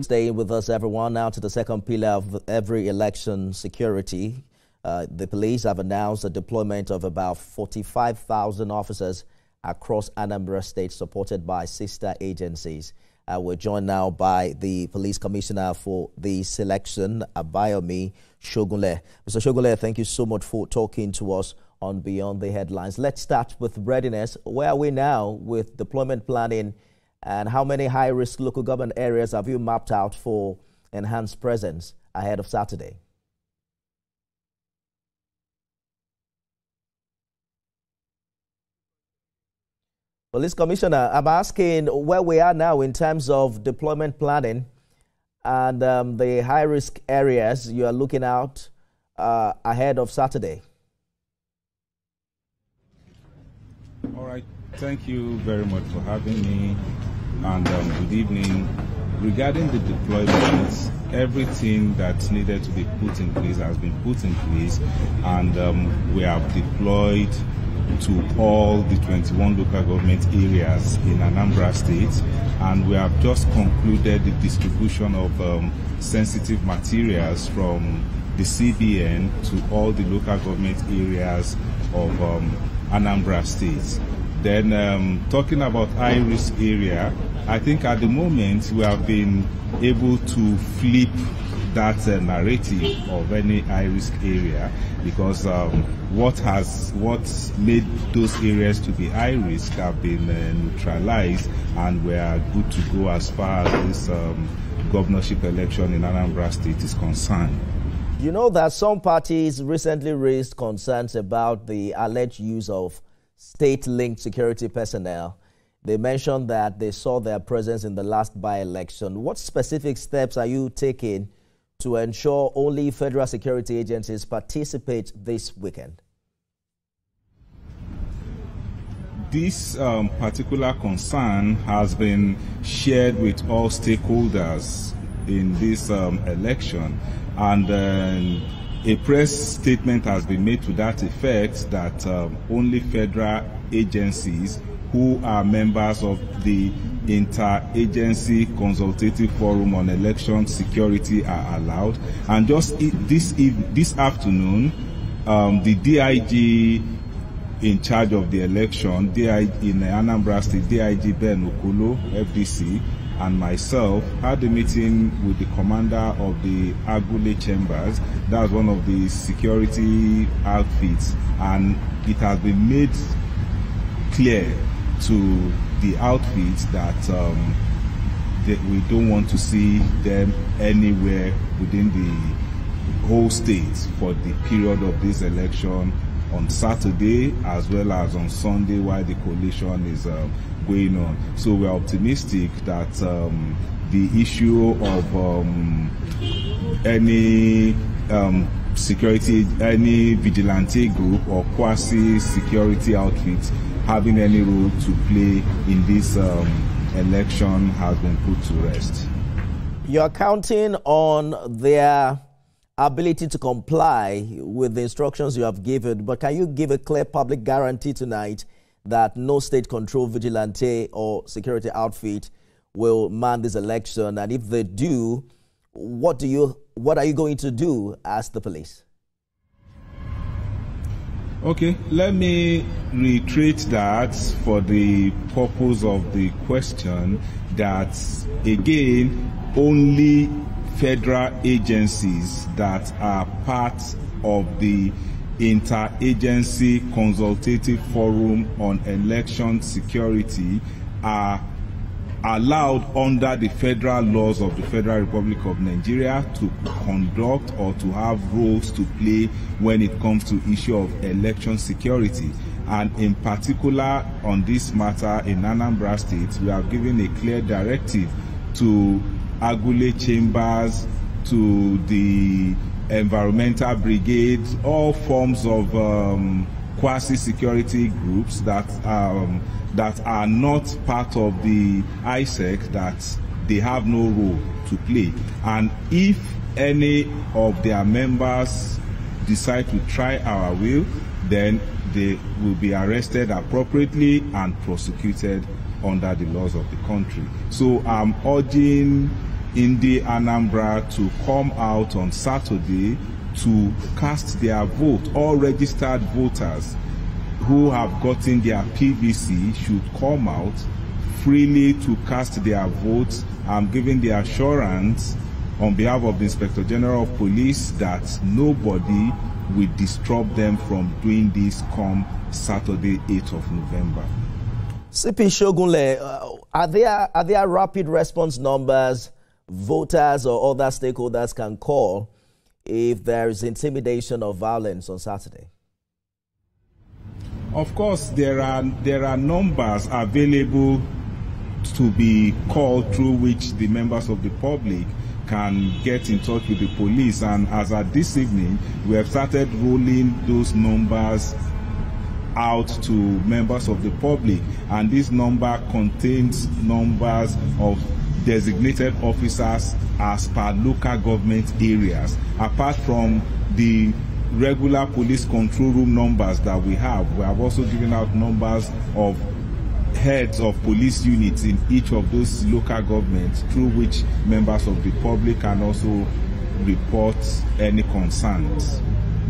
Staying with us, everyone. Now to the second pillar of every election, security. The police have announced the deployment of about 45,000 officers across Anambra State, supported by sister agencies. We're joined now by the police commissioner for the selection, Abayomi Shogunle. Mr. Shogunle, thank you so much for talking to us on Beyond the Headlines. Let's start with readiness. Where are we now with deployment planning, and how many high-risk local government areas have you mapped out for enhanced presence ahead of Saturday? Police Commissioner, I'm asking where we are now in terms of deployment planning and the high-risk areas you are looking out ahead of Saturday. All right. Thank you very much for having me, and good evening. Regarding the deployments, everything that's needed to be put in place has been put in place, and we have deployed to all the 21 local government areas in Anambra State, and we have just concluded the distribution of sensitive materials from the CBN to all the local government areas of Anambra State. Then talking about high-risk area, I think at the moment we have been able to flip that narrative of any high-risk area, because what made those areas to be high risk have been neutralized, and we are good to go as far as this governorship election in Anambra State is concerned. You know that some parties recently raised concerns about the alleged use of state-linked security personnel. They mentioned that they saw their presence in the last by-election. What specific steps are you taking to ensure only federal security agencies participate this weekend? This particular concern has been shared with all stakeholders in this election, and a press statement has been made to that effect that only federal agencies who are members of the Interagency Consultative Forum on Election Security are allowed. And just this afternoon, the DIG in charge of the election, DIG in Anambra State, DIG Ben Okolo, FDC, and myself had a meeting with the commander of the Agule Chambers. That's one of the security outfits, and it has been made clear to the outfits that we don't want to see them anywhere within the whole state for the period of this election on Saturday as well as on Sunday while the coalition is going on. So we're optimistic that the issue of any any vigilante group or quasi-security outfit having any role to play in this election has been put to rest. You're counting on their ability to comply with the instructions you have given, but can you give a clear public guarantee tonight that no state-controlled vigilante or security outfit will man this election? And if they do, what are you going to do as the police? Okay, let me reiterate that for the purpose of the question, that again, only federal agencies that are part of the Interagency Consultative Forum on Election Security are allowed under the federal laws of the Federal Republic of Nigeria to conduct or to have roles to play when it comes to issue of election security. And in particular on this matter in Anambra State, we have given a clear directive to Agule Chambers, to the environmental brigade, all forms of quasi-security groups that are not part of the ISEC, that they have no role to play. And if any of their members decide to try our will, then they will be arrested appropriately and prosecuted under the laws of the country. So I'm urging in the Anambra to come out on Saturday to cast their vote. All registered voters who have gotten their PVC should come out freely to cast their votes. I'm giving the assurance on behalf of the Inspector General of Police that nobody will disturb them from doing this come Saturday, 8th of November. CP Shogunle, are there rapid response numbers voters or other stakeholders can call if there is intimidation or violence on Saturday? Of course, there are numbers available to be called through which the members of the public can get in touch with the police, and as at this evening we have started rolling those numbers out to members of the public, and this number contains numbers of designated officers as per local government areas. Apart from the regular police control room numbers that we have also given out numbers of heads of police units in each of those local governments through which members of the public can also report any concerns.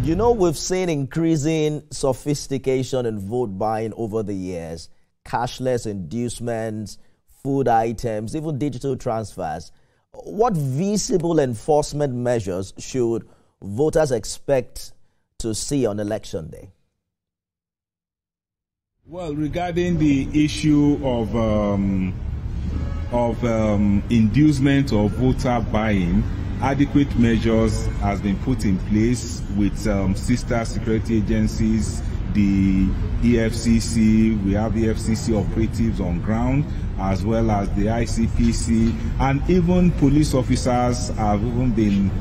You know, we've seen increasing sophistication in vote buying over the years, cashless inducements, food items, even digital transfers. What visible enforcement measures should voters expect to see on election day? Well, regarding the issue of inducement or voter buying, adequate measures has been put in place with sister security agencies, the EFCC. We have EFCC operatives on ground, as well as the ICPC, and even police officers have even been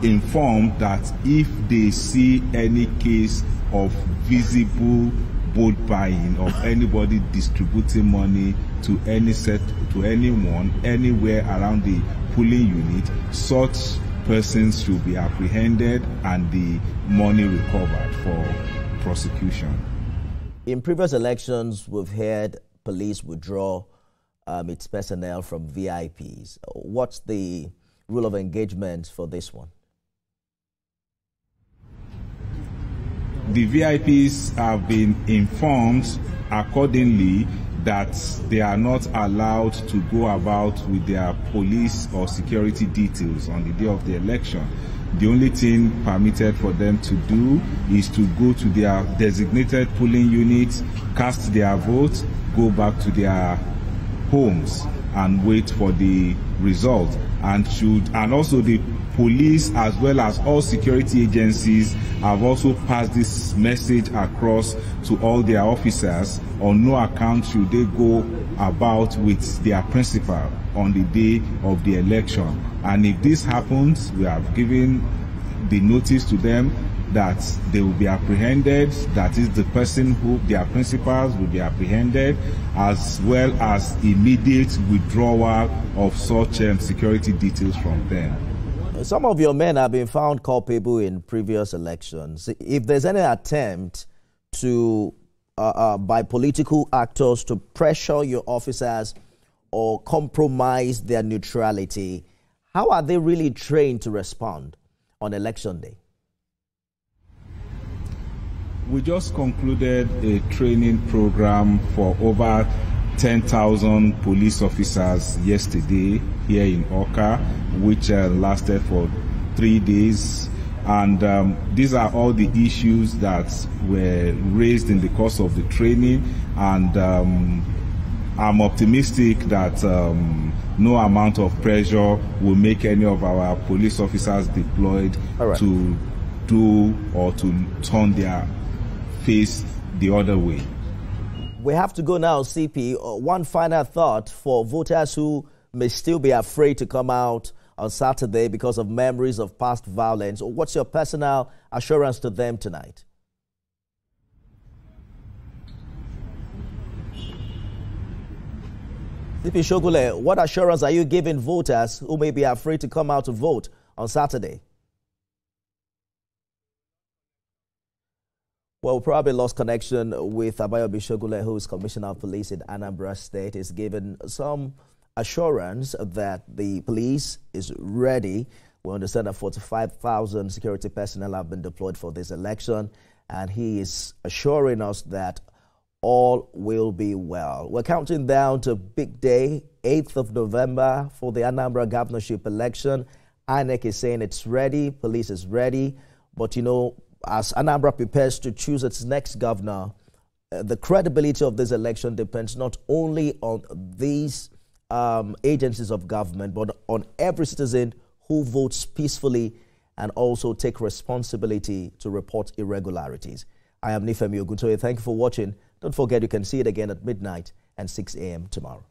informed that if they see any case of visible vote buying, of anybody distributing money to anyone anywhere around the polling unit, such persons should be apprehended and the money recovered for prosecution. In previous elections, we've heard police withdraw its personnel from VIPs. What's the rule of engagement for this one? The VIPs have been informed accordingly that they are not allowed to go about with their police or security details on the day of the election. The only thing permitted for them to do is to go to their designated polling units, cast their vote, go back to their homes and wait for the result. And also the police, as well as all security agencies, have also passed this message across to all their officers. On no account should they go about with their principal on the day of the election. And if this happens, we have given the notice to them that they will be apprehended. That is, the person who their principals will be apprehended, as well as immediate withdrawal of such security details from them. Some of your men have been found culpable in previous elections. If there's any attempt to, by political actors, to pressure your officers or compromise their neutrality, how are they really trained to respond on election day? We just concluded a training program for over 10,000 police officers yesterday here in Oka, which lasted for 3 days. And these are all the issues that were raised in the course of the training. And I'm optimistic that no amount of pressure will make any of our police officers deployed to do or to turn their face the other way. We have to go now, CP. One final thought for voters who may still be afraid to come out on Saturday because of memories of past violence. What's your personal assurance to them tonight? CP Shogule, what assurance are you giving voters who may be afraid to come out to vote on Saturday? Well, we probably lost connection with Abayomi Shogule, who is Commissioner of Police in Anambra State. He's given some assurance that the police is ready. We understand that 45,000 security personnel have been deployed for this election, and he is assuring us that all will be well. We're counting down to big day, 8th of November, for the Anambra governorship election. INEC is saying it's ready, police is ready, but you know, as Anambra prepares to choose its next governor, the credibility of this election depends not only on these agencies of government, but on every citizen who votes peacefully and also take responsibility to report irregularities. I am Nifemi Oguntoye. Thank you for watching. Don't forget you can see it again at midnight and 6 a.m. tomorrow.